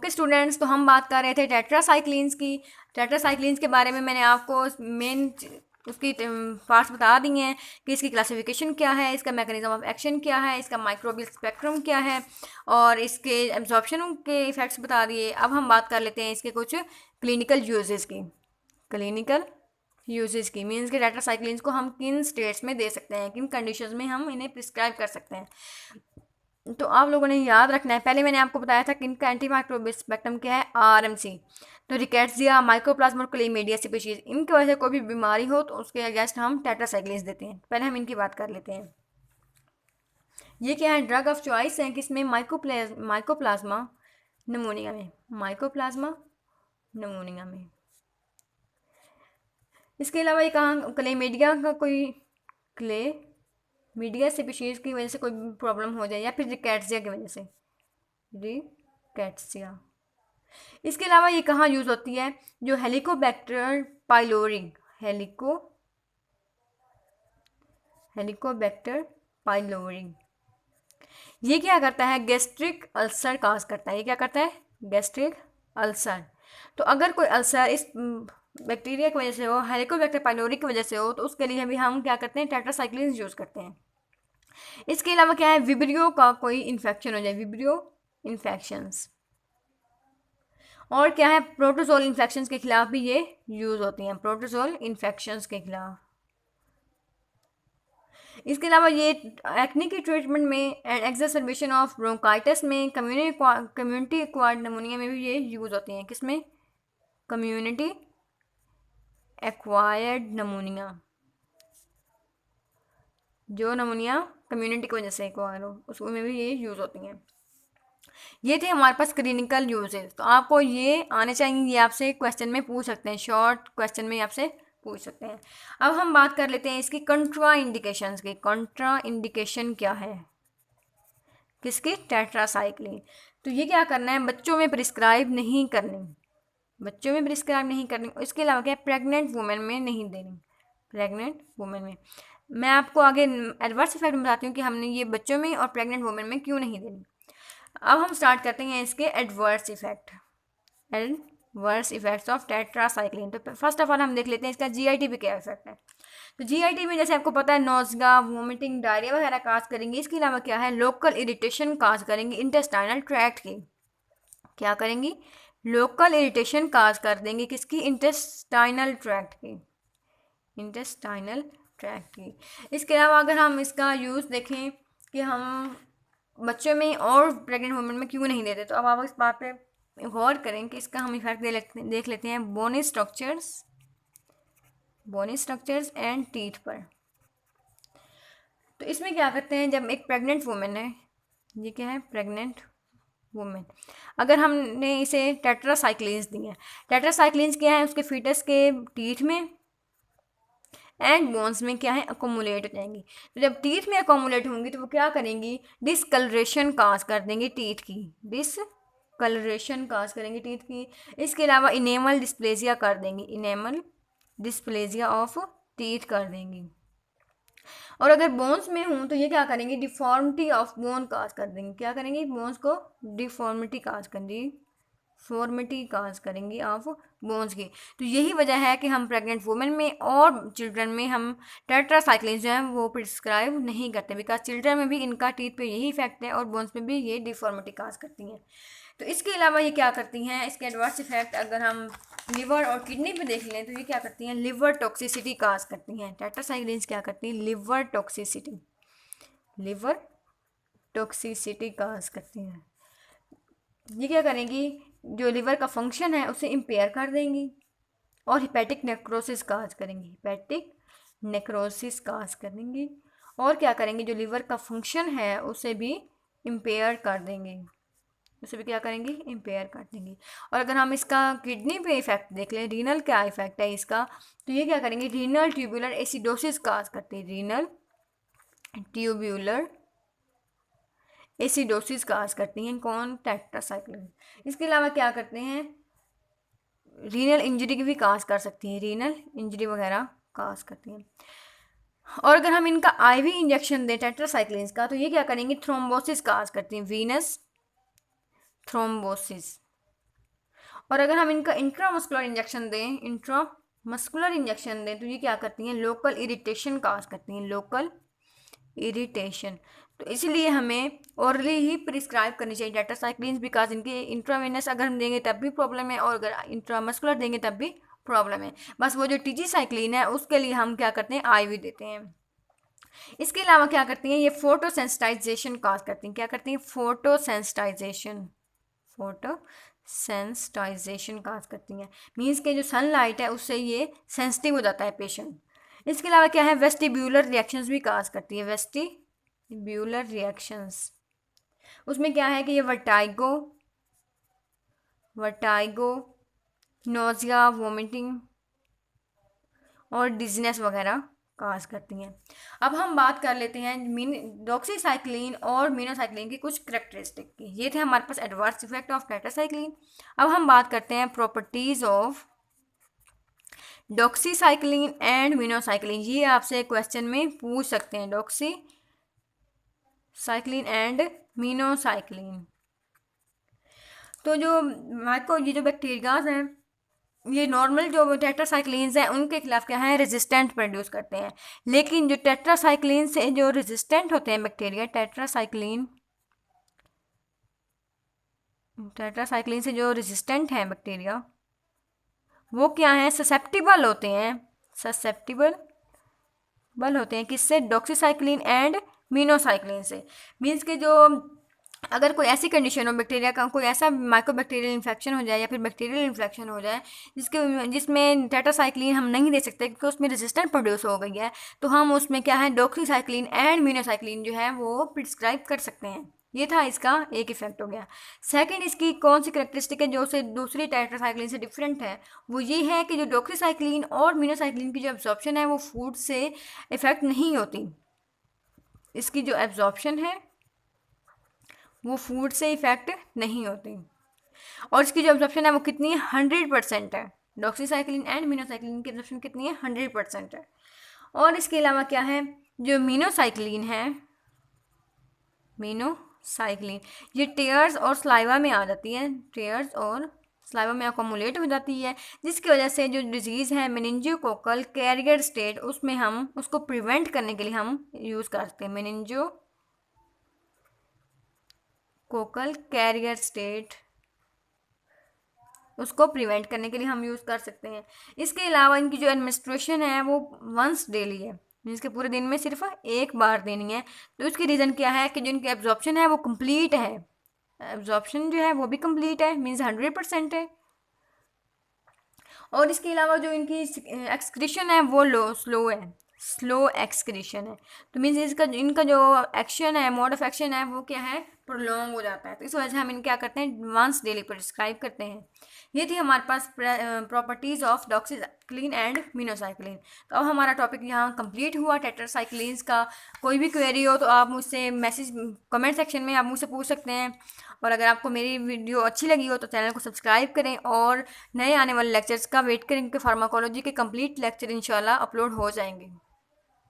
Okay students, तो हम बात कर रहे थे टेट्रासाइक्लिन्स की। टेट्रासाइक्लिन्स के बारे में मैंने आपको मेन उसकी पार्ट्स बता दी हैं कि इसकी क्लासिफिकेशन क्या है, इसका मैकेनिज्म ऑफ एक्शन क्या है, इसका माइक्रोबियल स्पेक्ट्रम क्या है और इसके एब्जॉर्प्शन के इफ़ेक्ट्स बता दिए। अब हम बात कर लेते हैं इसके कुछ क्लिनिकल यूजेस की। क्लिनिकल यूजेस की मीन्स कि टेट्रासाइक्लिन्स को हम किन स्टेट्स में दे सकते हैं, किन कंडीशंस में हम इन्हें प्रिस्क्राइब कर सकते हैं। तो आप लोगों ने याद रखना है, पहले मैंने आपको बताया था कि इनका एंटी माइक्रोबियल स्पेक्ट्रम क्या है, आरएमसी। तो रिकेट्सिया, माइकोप्लाज्मा और क्लेमीडिया स्पीशीज, इनकी वजह से कोई भी बीमारी हो तो उसके अगेंस्ट हम टेट्रासाइक्लिन्स देते हैं। पहले हम इनकी बात कर लेते हैं। ये क्या है, ड्रग ऑफ चॉइस है किसमें, माइकोप्लाज्मा नमूनिया में, माइकोप्लाज्मा नमूनिया में। इसके अलावा ये कहाँ, क्लेमीडिया का कोई मीडिया स्पीशीज की वजह से कोई प्रॉब्लम हो जाए या फिर रिकेट्सिया की वजह से, रिकेट्सिया। इसके अलावा ये कहाँ यूज़ होती है, जो हेलिकोबैक्टर पाइलोरी, हेलिकोबैक्टर पाइलोरी, ये क्या करता है, गैस्ट्रिक अल्सर काज करता है। ये क्या करता है, गैस्ट्रिक अल्सर। तो अगर कोई अल्सर इस बैक्टीरिया की वजह से हो, हेलिकोबैक्टर पाइलोरी की वजह से हो, तो उसके लिए भी हम क्या करते हैं, टेट्रासाइक्लिन यूज़ करते हैं। इसके अलावा क्या है, विब्रियो का कोई इन्फेक्शन हो जाए, विब्रियो इन्फेक्शंस, और क्या है, प्रोटोजोल इन्फेक्शंस के खिलाफ भी ये यूज़ होती हैं, प्रोटोजोल इन्फेक्शंस के खिलाफ। इसके अलावा ये एक्ने की ट्रीटमेंट में एंड एक्सरबेशन ऑफ ब्रोंकाइटिस में, कम्युनिटी एक्वायर्ड नमूनिया में भी ये यूज़ होती हैं। किसमें, कम्युनिटी एक्वायर्ड नमूनिया, जो नमूनिया कम्युनिटी की वजह से एक्वायर हो उसमें भी ये यूज़ होती हैं। ये थे हमारे पास क्लिनिकल यूजेस। तो आपको ये आने चाहिए, ये आपसे क्वेश्चन में पूछ सकते हैं, शॉर्ट क्वेश्चन में आपसे पूछ सकते हैं। अब हम बात कर लेते हैं इसकी कंट्रा इंडिकेशंस की। कंट्रा इंडिकेशन क्या है, किसकी, टेट्रासाइक्लिन। तो ये क्या करना है, बच्चों में प्रिस्क्राइब नहीं करनी, बच्चों में प्रिस्क्राइब नहीं करनी। इसके अलावा क्या है, प्रेग्नेंट वुमेन में नहीं देनी, प्रेग्नेंट वुमेन में। मैं आपको आगे एडवर्स इफेक्ट बताती हूँ कि हमने ये बच्चों में और प्रेग्नेंट वुमेन में क्यों नहीं देनी। अब हम स्टार्ट करते हैं इसके adverse effect, adverse effects of tetracycline. तो फर्स्ट ऑफ ऑल हम देख लेते हैं इसका जीआईटी पे क्या इफेक्ट है। तो जीआईटी में जैसे आपको पता है, नोज़गा, वोमिटिंग, डायरिया वगैरह काज करेंगे। इसके अलावा क्या है, लोकल इरिटेशन काज करेंगे इंटेस्टाइनल ट्रैक्ट की, क्या करेंगी, लोकल इरिटेशन काज कर देंगे किसकी, इंटेस्टाइनल ट्रैक्ट की, इंटेस्टाइनल ट्रैक्ट की। इसके अलावा अगर हम इसका यूज़ देखें कि हम बच्चों में और प्रेग्नेंट वुमेन में क्यों नहीं देते, तो अब आप इस बात पे गौर करें कि इसका हम इफेक्ट देख लेते हैं बोनी स्ट्रक्चर्स एंड टीथ पर। तो इसमें क्या करते हैं, जब एक प्रेग्नेंट वुमेन है, ये क्या है, प्रेग्नेंट वुमेन, अगर हमने इसे टेट्रासाइक्लिन्स दी है, टेट्रासाइक्लिन्स क्या है, उसके फीटस के टीथ में एंड बोन्स में क्या है, अकोमुलेट हो जाएंगी। तो जब टीथ में अकोमुलेट होंगी तो वो क्या करेंगी, डिसकलरेशन काज कर देंगे टीथ की, डिसकलरेशन काज करेंगे टीथ की। इसके अलावा इनेमल डिस्प्लेजिया कर देंगी, इनेमल डिस्प्लेजिया ऑफ टीथ कर देंगी। और अगर बोन्स में हूँ तो ये क्या करेंगे, डिफॉर्मिटी ऑफ बोन काज कर देंगे, क्या करेंगे, बोन्स को डिफॉर्मिटी काज करेंगी, फॉर्मिटी काज करेंगी ऑफ बोन्स की। तो यही वजह है कि हम प्रेग्नेंट वुमेन में और चिल्ड्रन में हम टेट्रासाइक्लिन जो है वो प्रिस्क्राइब नहीं करते, बिकॉज चिल्ड्रन में भी इनका टीथ पे यही इफेक्ट है और बोन्स में भी ये डिफॉर्मिटी काज करती हैं। तो इसके अलावा ये क्या करती हैं, इसके एडवर्स इफेक्ट अगर हम लिवर और किडनी पे देख लें तो ये क्या करती हैं, लिवर टॉक्सिसिटी काज करती हैं। टेट्रासाइक्लिन्स क्या करती हैं, लिवर टॉक्सिसिटी काज करती हैं। ये क्या करेंगी, जो लिवर का फंक्शन है उसे इम्पेयर कर देंगी और हिपैटिक नेक्रोसिस काज करेंगी, हिपैटिक नेक्रोसिस काज करेंगी। और क्या करेंगी, जो लिवर का फंक्शन है उसे भी इम्पेयर कर देंगी, उसे भी क्या करेंगी, इम्पेयर कर देंगी। और अगर हम इसका किडनी पे इफेक्ट देख लें, रीनल क्या इफेक्ट है इसका, तो ये क्या करेंगे, रीनल ट्यूबुलर एसिडोसिस काज करती है, रीनल ट्यूबुलर एसिडोसिस काज करती हैं कौन, टेट्रासाइक्लिन। इसके अलावा क्या करते हैं, रीनल इंजरी की भी काज कर सकती हैं, रीनल इंजरी वगैरह काज करती हैं। और अगर हम इनका आईवी इंजेक्शन दें टेट्रासाइक्लिन्स का, तो ये क्या करेंगे, थ्रोम्बोसिस काज करती हैं, वीनस थ्रोम्बोसिस, और अगर हम इनका इंट्रामस्कुलर इंजेक्शन दें तो ये क्या करती हैं, लोकल इरिटेशन काज करती हैं, लोकल इरिटेशन। तो इसलिए हमें ओरली ही प्रिस्क्राइब करनी चाहिए टेट्रासाइक्लिन, बिकॉज इनके इंट्रावेनस अगर हम देंगे तब भी प्रॉब्लम है और अगर इंट्रामस्कुलर देंगे तब भी प्रॉब्लम है। बस वो जो टीजीसाइक्लिन है उसके लिए हम क्या करते हैं, आईवी देते हैं। इसके अलावा क्या करती हैं, ये फोटोसेंसिटाइजेशन काज करती हैं। क्या करती हैं, फोटोसेंसिटाइजेशन काज करती हैं। मीन्स के जो सनलाइट है उससे ये सेंसिटिव हो जाता है पेशेंट। इसके अलावा क्या है, वेस्टिब्यूलर रिएक्शंस भी काज करती है, वेस्टिब्यूलर रिएक्शंस। उसमें क्या है कि ये वर्टाइगो, नोजिया, वोमिटिंग और डिजीनेस वगैरह काज करती हैं। अब हम बात कर लेते हैं डॉक्सीसाइक्लिन और मिनोसाइक्लिन की कुछ करेक्टरिस्टिक की। ये थे हमारे पास एडवर्स इफेक्ट ऑफ टेट्रासाइक्लिन। अब हम बात करते हैं properties of doxycycline and minocycline. ये आपसे क्वेश्चन में पूछ सकते हैं, डॉक्सीसाइक्लिन एंड मिनोसाइक्लिन। तो ये जो बैक्टीरियाज हैं, ये नॉर्मल जो टेट्रासाइक्लिन्स हैं उनके खिलाफ क्या है, रेजिस्टेंट प्रोड्यूस करते हैं। लेकिन जो टेट्रासाइक्लिन से जो रेजिस्टेंट होते हैं बैक्टीरिया, टेट्रासाइक्लिन से जो रेजिस्टेंट हैं बैक्टीरिया, वो क्या है, ससेप्टिबल होते हैं किससे, डॉक्सीसाइक्लिन एंड मिनोसाइक्लिन से। मीन्स के जो अगर कोई ऐसी कंडीशन हो, बैक्टीरिया का कोई ऐसा माइक्रोबैक्टीरियल इन्फेक्शन हो जाए या फिर बैक्टीरियल इन्फेक्शन हो जाए जिसमें टेट्रासाइक्लिन हम नहीं दे सकते क्योंकि उसमें रेजिस्टेंट प्रोड्यूस हो गई है, तो हम उसमें क्या है, डॉक्सीसाइक्लिन एंड मिनोसाइक्लिन जो है वो प्रिस्क्राइब कर सकते हैं। ये था इसका एक इफेक्ट हो गया। सेकंड, इसकी कौन सी करेक्टरिस्टिक है जो से दूसरी टेट्रासाइक्लिन से डिफरेंट है, वो ये है कि जो डॉक्सीसाइक्लिन और मिनोसाइक्लिन की जो एब्जॉर्प्शन है वो फूड से इफेक्ट नहीं होती। इसकी जो एब्जॉर्प्शन है वो फूड से इफेक्ट नहीं होती और इसकी जो एब्जॉर्प्शन है वो कितनी है, 100% है। डॉक्सीसाइक्लिन एंड मिनोसाइक्लिन की एब्जॉर्प्शन कितनी है, 100% है। और इसके अलावा क्या है, जो मिनोसाइक्लिन है, ये टेयर्स और स्लाइवा में आ जाती है, टेयर्स और स्लाइवा में अकोमुलेट हो जाती है, जिसकी वजह से जो डिजीज़ है मेनिंजियोकोकल कैरियर स्टेट, उसमें हम उसको प्रिवेंट करने के लिए हम यूज़ कर सकते हैं, मेनिंजियोकोकल कैरियर स्टेट, उसको प्रिवेंट करने के लिए हम यूज़ कर सकते हैं। इसके अलावा इनकी जो एडमिनिस्ट्रेशन है वो वंस डेली है, मीन्स के पूरे दिन में सिर्फ एक बार देनी है। तो इसकी रीज़न क्या है कि जो इनकी एब्जॉर्प्शन है वो कंप्लीट है, एब्जॉर्प्शन जो है वो भी कंप्लीट है, मीन्स 100% है। और इसके अलावा जो इनकी एक्सक्रीशन है वो स्लो एक्सक्रीशन है। तो मीन्स इनका जो एक्शन है, मोड ऑफ एक्शन है वो क्या है, प्रोलॉन्ग हो जाता है। तो इस वजह से हम इन्हें क्या करते हैं, वंस डेली प्रिस्क्राइब करते हैं। ये थी हमारे पास properties of doxycycline and minocycline. तो अब हमारा टॉपिक यहाँ कंप्लीट हुआ टेट्रासाइक्लिन्स का। कोई भी क्वेरी हो तो आप मुझसे कमेंट सेक्शन में आप मुझसे पूछ सकते हैं। और अगर आपको मेरी वीडियो अच्छी लगी हो तो चैनल को सब्सक्राइब करें और नए आने वाले लेक्चर्स का वेट करें, क्योंकि फार्माकोलॉजी के कंप्लीट लेक्चर इंशाल्लाह अपलोड हो जाएंगे।